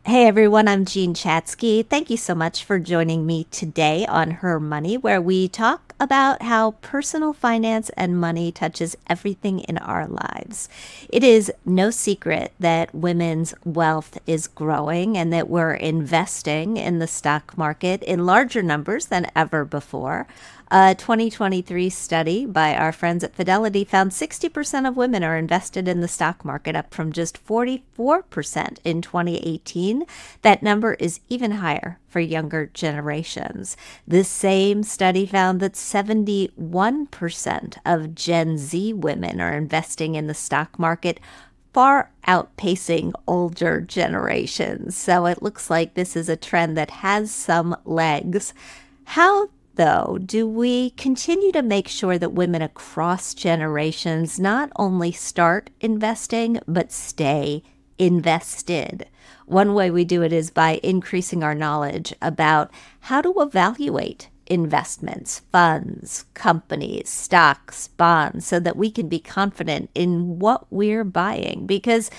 Hey everyone, I'm Jean Chatsky. Thank you so much for joining me today on Her Money, where we talk about how personal finance and money touches everything in our lives. It is no secret that women's wealth is growing and that we're investing in the stock market in larger numbers than ever before. A 2023 study by our friends at Fidelity found 60% of women are invested in the stock market, up from just 44% in 2018. That number is even higher for younger generations. This same study found that 71% of Gen Z women are investing in the stock market, far outpacing older generations. So it looks like this is a trend that has some legs. How though, do we continue to make sure that women across generations not only start investing, but stay invested? One way we do it is by increasing our knowledge about how to evaluate investments, funds, companies, stocks, bonds, so that we can be confident in what we're buying. Because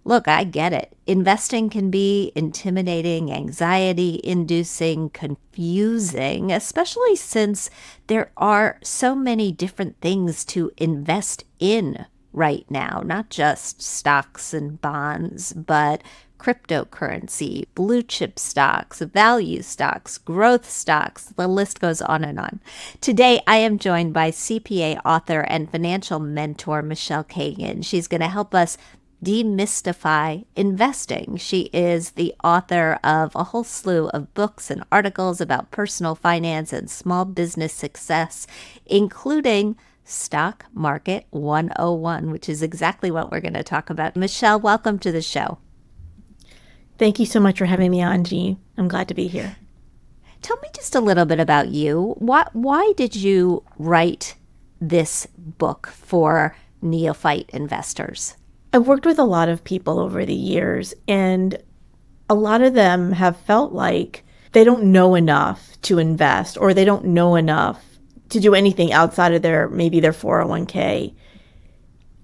look, I get it. Investing can be intimidating, anxiety-inducing, confusing, especially since there are so many different things to invest in right now, not just stocks and bonds, but cryptocurrency, blue chip stocks, value stocks, growth stocks, the list goes on and on. Today, I am joined by CPA author and financial mentor, Michele Cagan. She's going to help us demystify investing. She is the author of a whole slew of books and articles about personal finance and small business success, including Stock Market 101, which is exactly what we're going to talk about. Michele, welcome to the show. Thank you so much for having me on, Jean. I'm glad to be here. Tell me just a little bit about you. Why did you write this book for neophyte investors? I've worked with a lot of people over the years, and a lot of them have felt like they don't know enough to invest, or they don't know enough to do anything outside of maybe their 401k.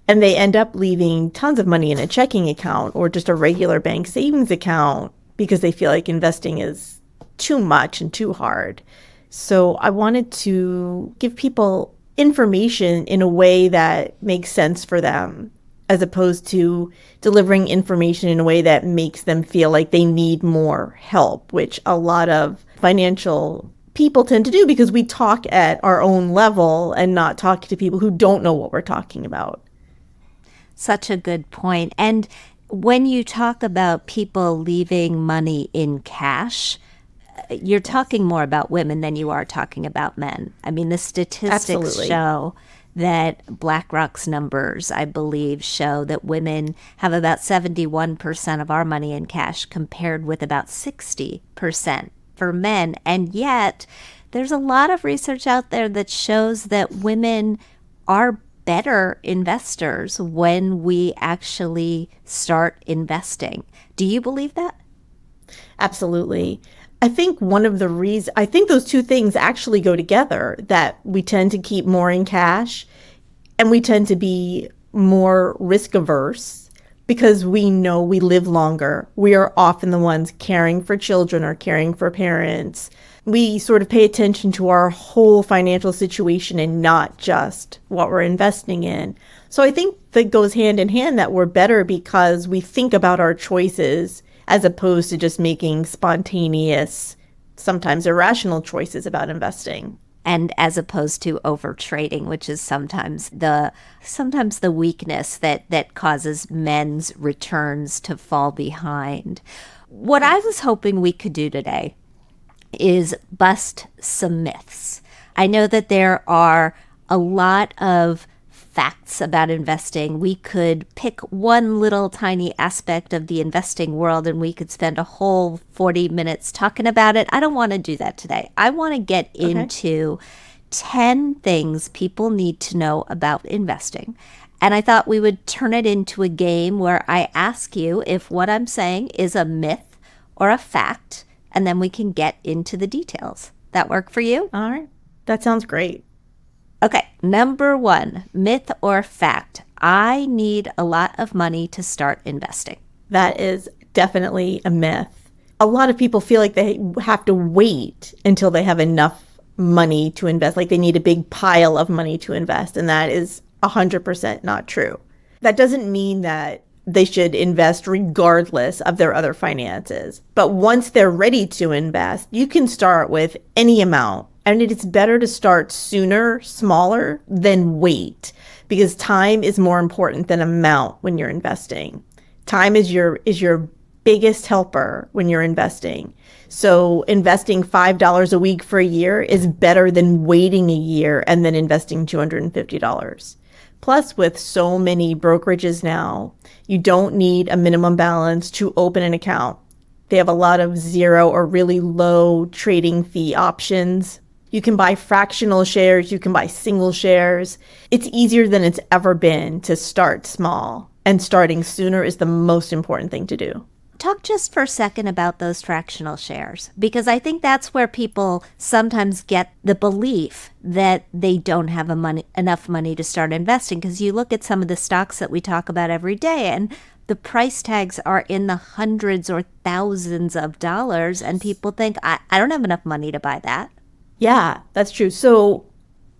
And they end up leaving tons of money in a checking account or just a regular bank savings account because they feel like investing is too much and too hard. So I wanted to give people information in a way that makes sense for them, as opposed to delivering information in a way that makes them feel like they need more help, which a lot of financial people tend to do because we talk at our own level and not talk to people who don't know what we're talking about. Such a good point. And when you talk about people leaving money in cash, you're talking more about women than you are talking about men. I mean, the statistics Absolutely. show that BlackRock's numbers, I believe, show that women have about 71% of our money in cash compared with about 60% for men. And yet there's a lot of research out there that shows that women are better investors when we actually start investing. Do you believe that? Absolutely. I think I think those two things actually go together, that we tend to keep more in cash and we tend to be more risk averse because we know we live longer. We are often the ones caring for children or caring for parents. We sort of pay attention to our whole financial situation and not just what we're investing in. So I think that goes hand in hand, that we're better because we think about our choices as opposed to just making spontaneous, sometimes irrational choices about investing. And as opposed to over trading, which is sometimes the weakness that causes men's returns to fall behind. What I was hoping we could do today is bust some myths. I know that there are a lot of facts about investing. We could pick one little tiny aspect of the investing world and we could spend a whole 40 minutes talking about it. I don't want to do that today. I want to get into 10 things people need to know about investing. And I thought we would turn it into a game where I ask you if what I'm saying is a myth or a fact, and then we can get into the details. That work for you? All right. That sounds great. Okay, number one, myth or fact. I need a lot of money to start investing. That is definitely a myth. a lot of people feel like they have to wait until they have enough money to invest, like they need a big pile of money to invest. And that is 100% not true. That doesn't mean that they should invest regardless of their other finances. But once they're ready to invest, you can start with any amount. And it's better to start sooner, smaller, than wait, because time is more important than amount when you're investing. Time is your biggest helper when you're investing. So investing $5 a week for a year is better than waiting a year and then investing $250. Plus, with so many brokerages now, you don't need a minimum balance to open an account. They have a lot of zero or really low trading fee options. You can buy fractional shares, you can buy single shares. It's easier than it's ever been to start small, and starting sooner is the most important thing to do. Talk just for a second about those fractional shares, because I think that's where people sometimes get the belief that they don't have enough money to start investing. Because you look at some of the stocks that we talk about every day, and the price tags are in the hundreds or thousands of dollars, and people think, I don't have enough money to buy that. Yeah, that's true. So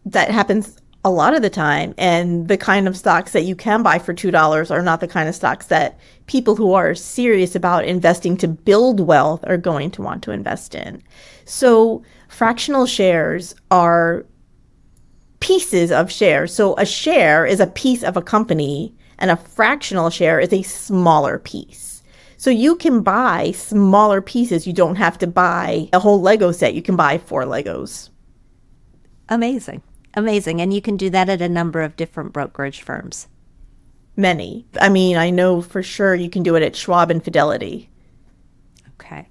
that happens a lot of the time. And the kind of stocks that you can buy for $2 are not the kind of stocks that people who are serious about investing to build wealth are going to want to invest in. So fractional shares are pieces of shares. So a share is a piece of a company, and a fractional share is a smaller piece. So you can buy smaller pieces. You don't have to buy a whole Lego set. You can buy 4 Legos. Amazing. Amazing. And you can do that at a number of different brokerage firms. Many. I mean, I know for sure you can do it at Schwab and Fidelity. Okay.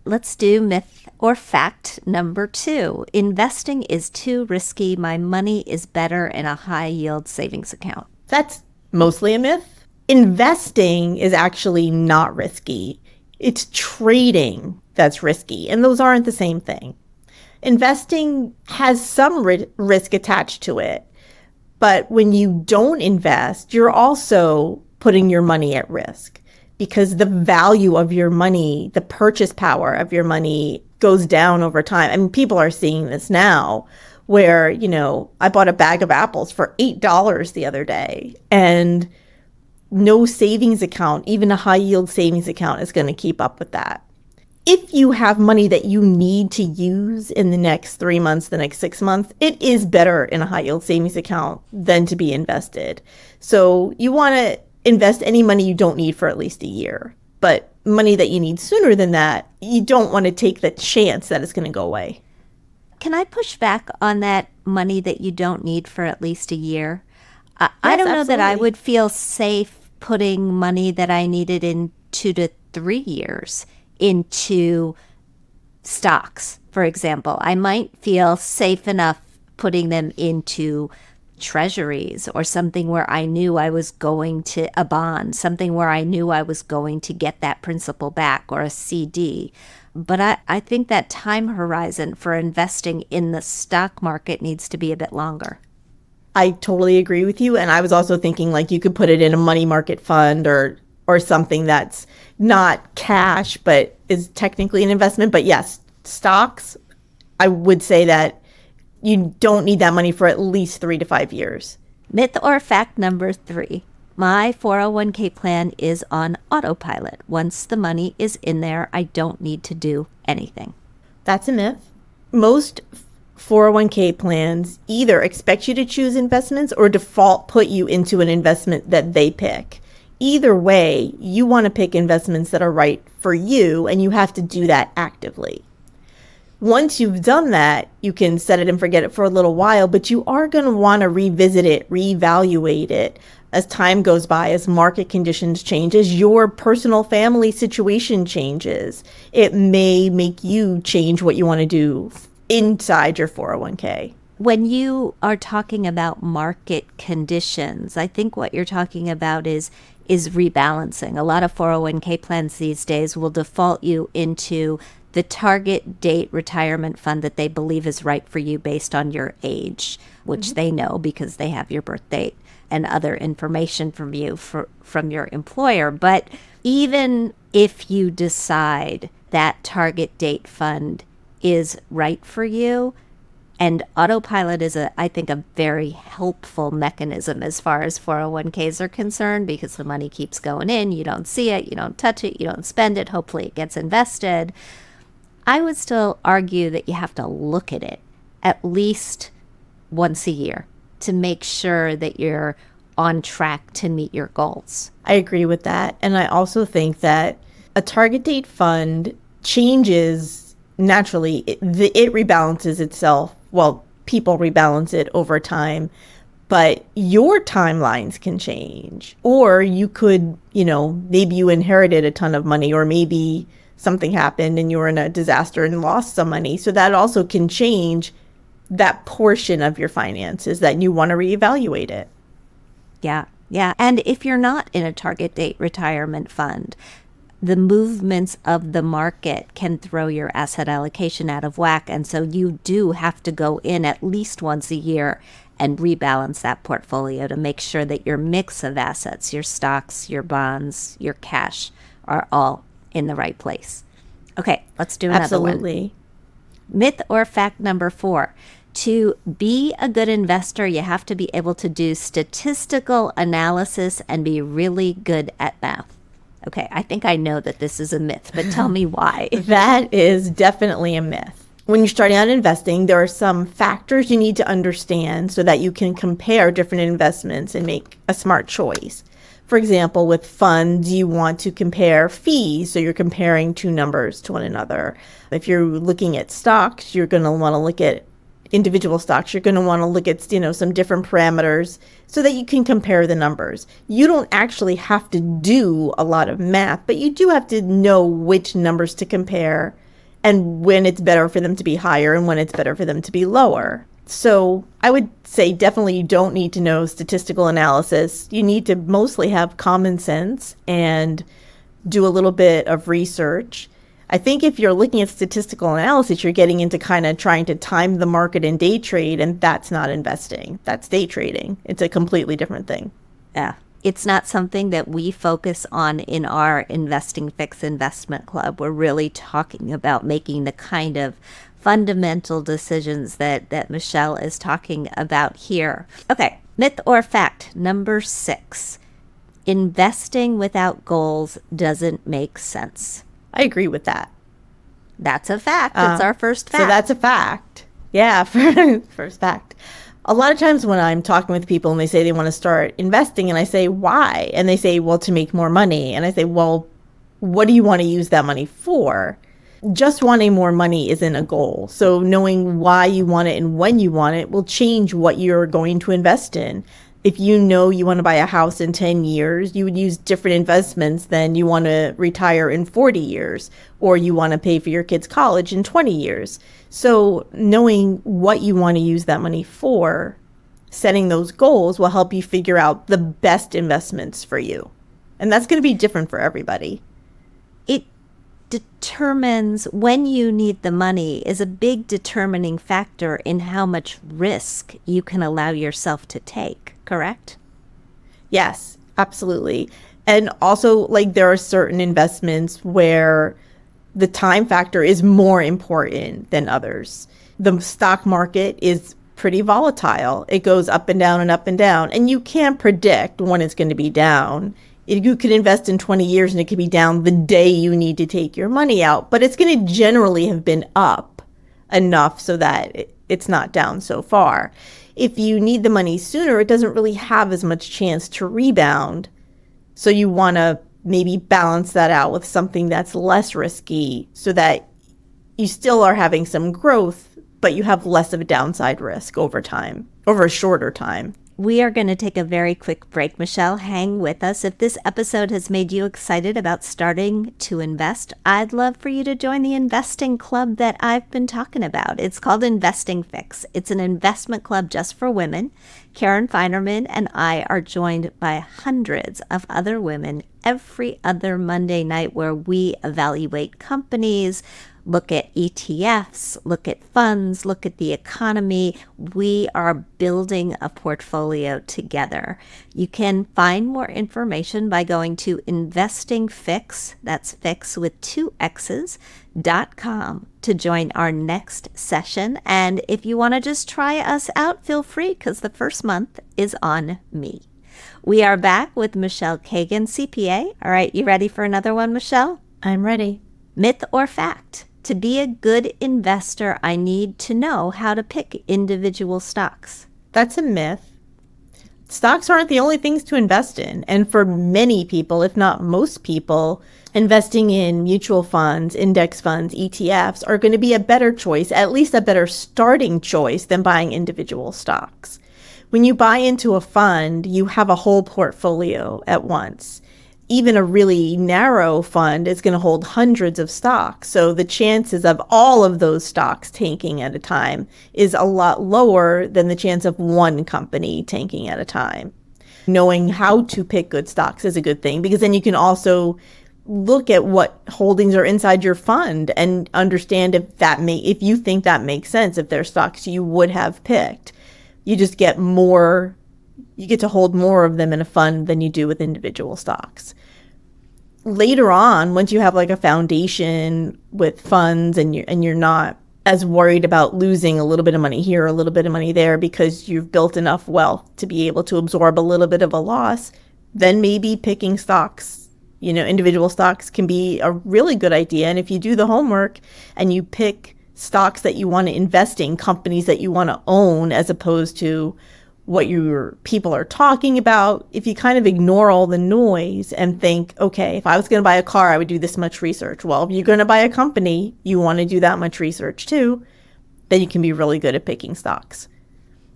Let's do myth or fact number 2. Investing is too risky. My money is better in a high yield savings account. That's mostly a myth. Investing is actually not risky. It's trading that's risky, and those aren't the same thing. Investing has some risk attached to it, but when you don't invest, you're also putting your money at risk, because the value of your money, the purchase power of your money goes down over time. I mean, people are seeing this now where, I bought a bag of apples for $8 the other day, and no savings account, even a high yield savings account, is going to keep up with that. If you have money that you need to use in the next 3 months, the next 6 months, it is better in a high yield savings account than to be invested. So you want to invest any money you don't need for at least a year. But money that you need sooner than that, you don't want to take the chance that it's going to go away. Can I push back on that money that you don't need for at least a year? I don't know that I would feel safe putting money that I needed in 2 to 3 years into stocks, for example. I might feel safe enough putting them into treasuries or something where I knew I was going to, a bond, something where I knew I was going to get that principal back, or a CD. But I think that time horizon for investing in the stock market needs to be a bit longer. I totally agree with you. And I was also thinking like you could put it in a money market fund or something that's not cash, but is technically an investment. But yes, stocks, I would say that you don't need that money for at least 3 to 5 years. Myth or fact number 3. My 401k plan is on autopilot. Once the money is in there, I don't need to do anything. That's a myth. Most 401k plans either expect you to choose investments or default put you into an investment that they pick. Either way, you want to pick investments that are right for you, and you have to do that actively. Once you've done that, you can set it and forget it for a little while, but you are going to want to revisit it, reevaluate it as time goes by, as market conditions change, as your personal family situation changes. It may make you change what you want to do inside your 401k. When you are talking about market conditions, I think what you're talking about is rebalancing. A lot of 401k plans these days will default you into the target date retirement fund that they believe is right for you based on your age, which they know because they have your birth date and other information from you from your employer. But even if you decide that target date fund is right for you. And autopilot is, I think, a very helpful mechanism as far as 401ks are concerned, because the money keeps going in. You don't see it, you don't touch it, you don't spend it. Hopefully it gets invested. I would still argue that you have to look at it at least once a year to make sure that you're on track to meet your goals. I agree with that. And I also think that a target date fund changes naturally. It rebalances itself. Well, people rebalance it over time, but your timelines can change. Or you could, maybe you inherited a ton of money, or maybe something happened and you were in a disaster and lost some money. So that also can change that portion of your finances that you want to reevaluate it. Yeah. And if you're not in a target date retirement fund, the movements of the market can throw your asset allocation out of whack. And so you do have to go in at least once a year and rebalance that portfolio to make sure that your mix of assets, your stocks, your bonds, your cash, are all in the right place. Okay, let's do another Absolutely. one. Myth or fact number 4. To be a good investor, you have to be able to do statistical analysis and be really good at math. Okay, I think I know that this is a myth, but tell me why. That is definitely a myth. When you're starting out investing, there are some factors you need to understand so that you can compare different investments and make a smart choice. For example, with funds, you want to compare fees, so you're comparing two numbers to one another. If you're looking at stocks, you're going to want to look at individual stocks. You're going to want to look at, some different parameters so that you can compare the numbers. You don't actually have to do a lot of math, but you do have to know which numbers to compare and when it's better for them to be higher and when it's better for them to be lower. So I would say definitely you don't need to know statistical analysis. You need to mostly have common sense and do a little bit of research. I think if you're looking at statistical analysis, you're getting into kind of trying to time the market and day trade, and that's not investing. That's day trading. It's a completely different thing. Yeah. It's not something that we focus on in our Investing Fix Investment Club. We're really talking about making the kind of fundamental decisions that Michele is talking about here. Okay, myth or fact number 6. Investing without goals doesn't make sense. I agree with that. That's a fact. That's our first fact. So that's a fact. Yeah, first fact. A lot of times when I'm talking with people and they say they want to start investing and I say, why? And they say, well, to make more money. And I say, well, what do you want to use that money for? Just wanting more money isn't a goal. So knowing why you want it and when you want it will change what you're going to invest in. If you know you want to buy a house in 10 years, you would use different investments than you want to retire in 40 years, or you want to pay for your kids' college in 20 years. So knowing what you want to use that money for, setting those goals will help you figure out the best investments for you. And that's going to be different for everybody. It determines when you need the money is a big determining factor in how much risk you can allow yourself to take, correct? Yes, absolutely. And also, there are certain investments where the time factor is more important than others. The stock market is pretty volatile. It goes up and down and up and down, and you can't predict when it's going to be down. You could invest in 20 years and it could be down the day you need to take your money out, but it's going to generally have been up enough so that it's not down so far. If you need the money sooner, it doesn't really have as much chance to rebound. So you want to maybe balance that out with something that's less risky so that you still are having some growth, but you have less of a downside risk over time, over a shorter time. We are going to take a very quick break. Michele, hang with us. If this episode has made you excited about starting to invest, I'd love for you to join the investing club that I've been talking about. It's called Investing Fix. It's an investment club just for women. Karen Feinerman and I are joined by hundreds of other women every other Monday night where we evaluate companies. look at ETFs, look at funds, look at the economy. We are building a portfolio together. You can find more information by going to investingfix, that's fix with two X's.com, to join our next session. And if you want to just try us out, feel free, because the first month is on me. We are back with Michele Cagan, CPA. All right, you ready for another one, Michele? I'm ready. Myth or fact? To be a good investor, I need to know how to pick individual stocks. That's a myth. Stocks aren't the only things to invest in. And for many people, if not most people, investing in mutual funds, index funds, ETFs are going to be a better choice, at least a better starting choice than buying individual stocks. When you buy into a fund, you have a whole portfolio at once. Even a really narrow fund is going to hold hundreds of stocks. So the chances of all of those stocks tanking at a time is a lot lower than the chance of one company tanking at a time. Knowing how to pick good stocks is a good thing, because then you can also look at what holdings are inside your fund and understand if you think that makes sense, if they're stocks you would have picked. You just get to hold more of them in a fund than you do with individual stocks. Later on, once you have like a foundation with funds and you're not as worried about losing a little bit of money here, a little bit of money there, because you've built enough wealth to be able to absorb a little bit of a loss, then maybe picking stocks, individual stocks can be a really good idea. And if you do the homework and you pick stocks that you want to invest in, companies that you want to own, as opposed to what your people are talking about, if you kind of ignore all the noise and think, okay, if I was going to buy a car, I would do this much research. Well, if you're going to buy a company, you want to do that much research too, then you can be really good at picking stocks.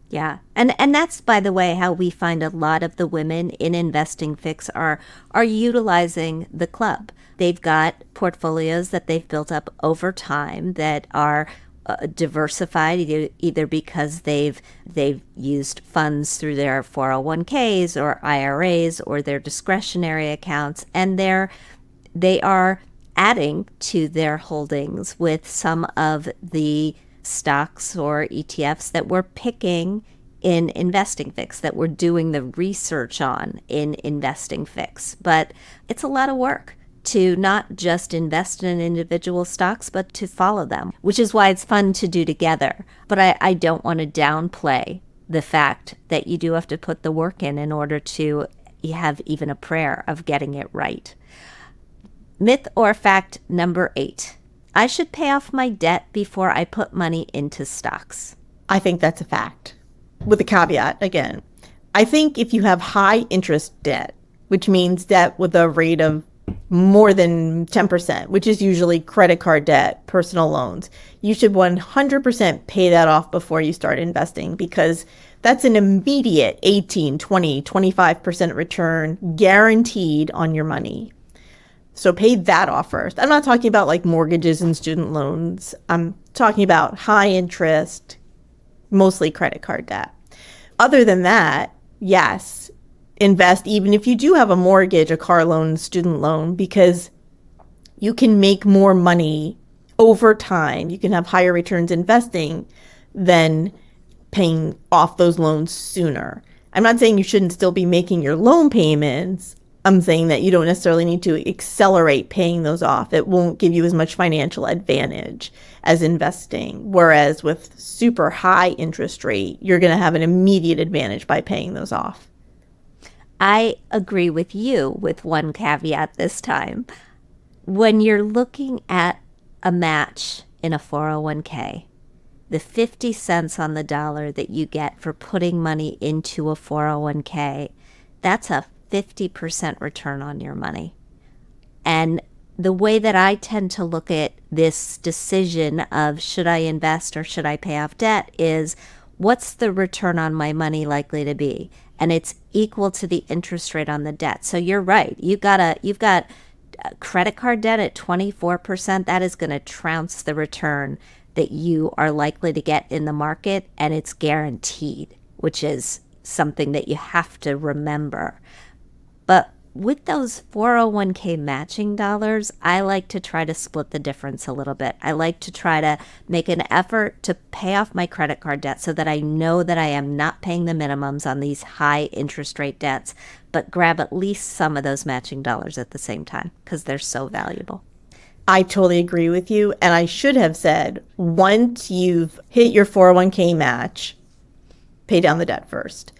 Yeah. And that's, by the way, how we find a lot of the women in Investing Fix are utilizing the club. They've got portfolios that they've built up over time that are diversified, either because they've used funds through their 401ks or IRAs or their discretionary accounts, and they are adding to their holdings with some of the stocks or ETFs that we're picking in Investing Fix, that we're doing the research on in Investing Fix. But it's a lot of work to not just invest in individual stocks, but to follow them, which is why it's fun to do together. But I don't want to downplay the fact that you do have to put the work in order to have even a prayer of getting it right. Myth or fact number 8. I should pay off my debt before I put money into stocks. I think that's a fact. With a caveat, again, I think if you have high interest debt, which means debt with a rate of more than 10%, which is usually credit card debt, personal loans, you should 100% pay that off before you start investing, because that's an immediate 18, 20, 25% return guaranteed on your money. So pay that off first. I'm not talking about like mortgages and student loans. I'm talking about high interest, mostly credit card debt. Other than that, yes, invest even if you do have a mortgage, a car loan, student loan, because you can make more money over time. You can have higher returns investing than paying off those loans sooner. I'm not saying you shouldn't still be making your loan payments. I'm saying that you don't necessarily need to accelerate paying those off. It won't give you as much financial advantage as investing. Whereas with super high interest rate, you're going to have an immediate advantage by paying those off. I agree with you with one caveat this time. When you're looking at a match in a 401k, the 50 cents on the dollar that you get for putting money into a 401k, that's a 50% return on your money. And the way that I tend to look at this decision of should I invest or should I pay off debt is, what's the return on my money likely to be? And it's equal to the interest rate on the debt. So you're right. You've got credit card debt at 24%. That is going to trounce the return that you are likely to get in the market, and it's guaranteed, which is something that you have to remember. But with those 401k matching dollars, I like to try to split the difference a little bit. I like to try to make an effort to pay off my credit card debt so that I know that I am not paying the minimums on these high interest rate debts, but grab at least some of those matching dollars at the same time because they're so valuable. I totally agree with you. And I should have said, once you've hit your 401k match, pay down the debt first.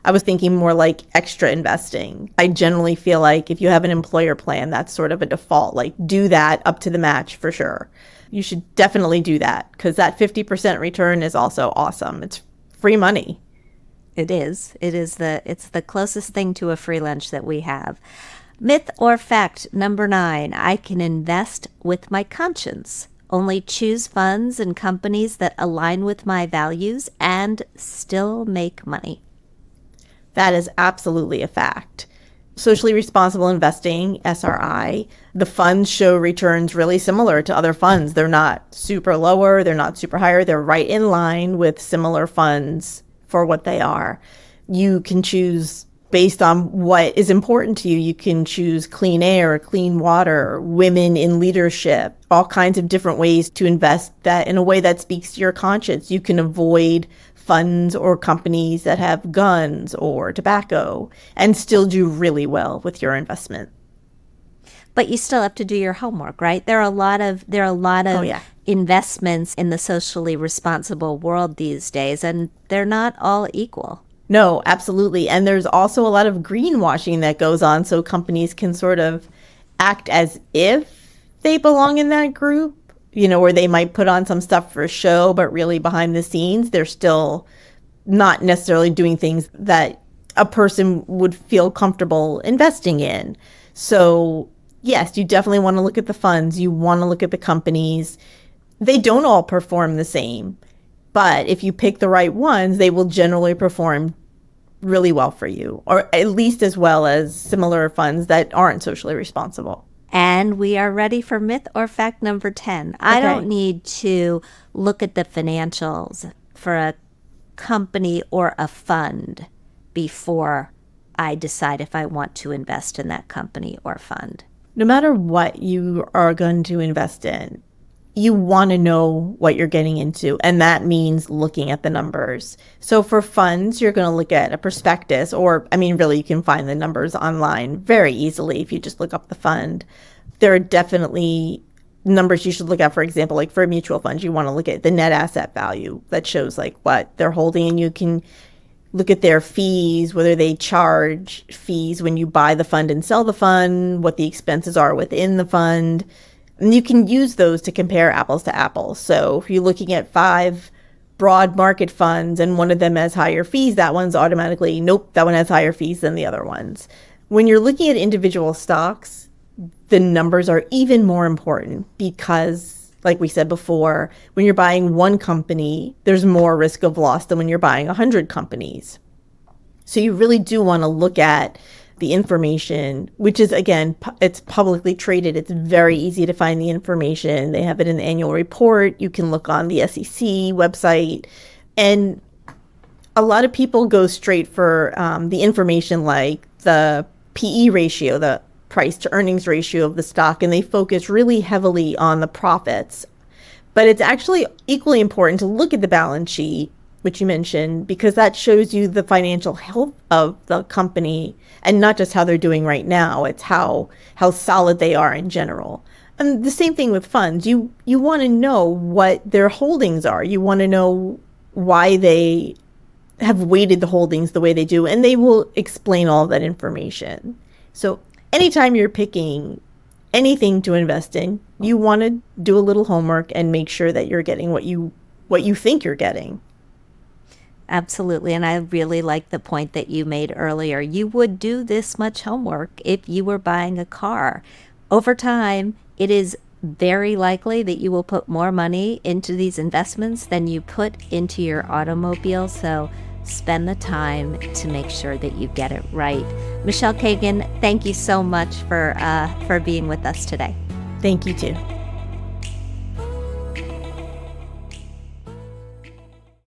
I was thinking more like extra investing. I generally feel like if you have an employer plan, that's sort of a default. Like, do that up to the match for sure. You should definitely do that because that 50% return is also awesome. It's free money. It is. It's the closest thing to a free lunch that we have. Myth or fact number 9, I can invest with my conscience. Only choose funds and companies that align with my values and still make money. That is absolutely a fact. Socially responsible investing, SRI, the funds show returns really similar to other funds. They're not super lower, they're not super higher, they're right in line with similar funds for what they are. You can choose based on what is important to you. You can choose clean air, clean water, women in leadership, all kinds of different ways to invest that in a way that speaks to your conscience. You can avoid funds or companies that have guns or tobacco and still do really well with your investment. But you still have to do your homework, right? There are a lot of investments in the socially responsible world these days, and they're not all equal. No, absolutely. And there's also a lot of greenwashing that goes on, so companies can sort of act as if they belong in that group. Where they might put on some stuff for a show, but really behind the scenes, they're still not necessarily doing things that a person would feel comfortable investing in. So yes, you definitely want to look at the funds. You want to look at the companies. They don't all perform the same, but if you pick the right ones, they will generally perform really well for you, or at least as well as similar funds that aren't socially responsible. And we are ready for myth or fact number 10. I don't need to look at the financials for a company or a fund before I decide if I want to invest in that company or fund. No matter what you are going to invest in, you want to know what you're getting into, and that means looking at the numbers. So for funds, you're going to look at a prospectus, or really you can find the numbers online very easily if you just look up the fund. There are definitely numbers you should look at. For example, like for a mutual fund, you want to look at the net asset value that shows like what they're holding, and you can look at their fees, whether they charge fees when you buy the fund and sell the fund, what the expenses are within the fund. And you can use those to compare apples to apples. So if you're looking at 5 broad market funds and one of them has higher fees, that one's automatically, nope, that one has higher fees than the other ones. When you're looking at individual stocks, the numbers are even more important because, like we said before, when you're buying one company, there's more risk of loss than when you're buying 100 companies. So you really do want to look at the information, which is, again, it's publicly traded. It's very easy to find the information. They have it in the annual report. You can look on the SEC website. And a lot of people go straight for the information like the PE ratio, the price to earnings ratio of the stock, and they focus really heavily on the profits. But it's actually equally important to look at the balance sheet, which you mentioned, because that shows you the financial health of the company and not just how they're doing right now. It's how solid they are in general. And the same thing with funds. You want to know what their holdings are. You want to know why they have weighted the holdings the way they do, and they will explain all of that information. So anytime you're picking anything to invest in, you want to do a little homework and make sure that you're getting what you think you're getting. Absolutely. And I really like the point that you made earlier. You would do this much homework if you were buying a car. Over time, it is very likely that you will put more money into these investments than you put into your automobile. So spend the time to make sure that you get it right. Michele Cagan, thank you so much for being with us today. Thank you too.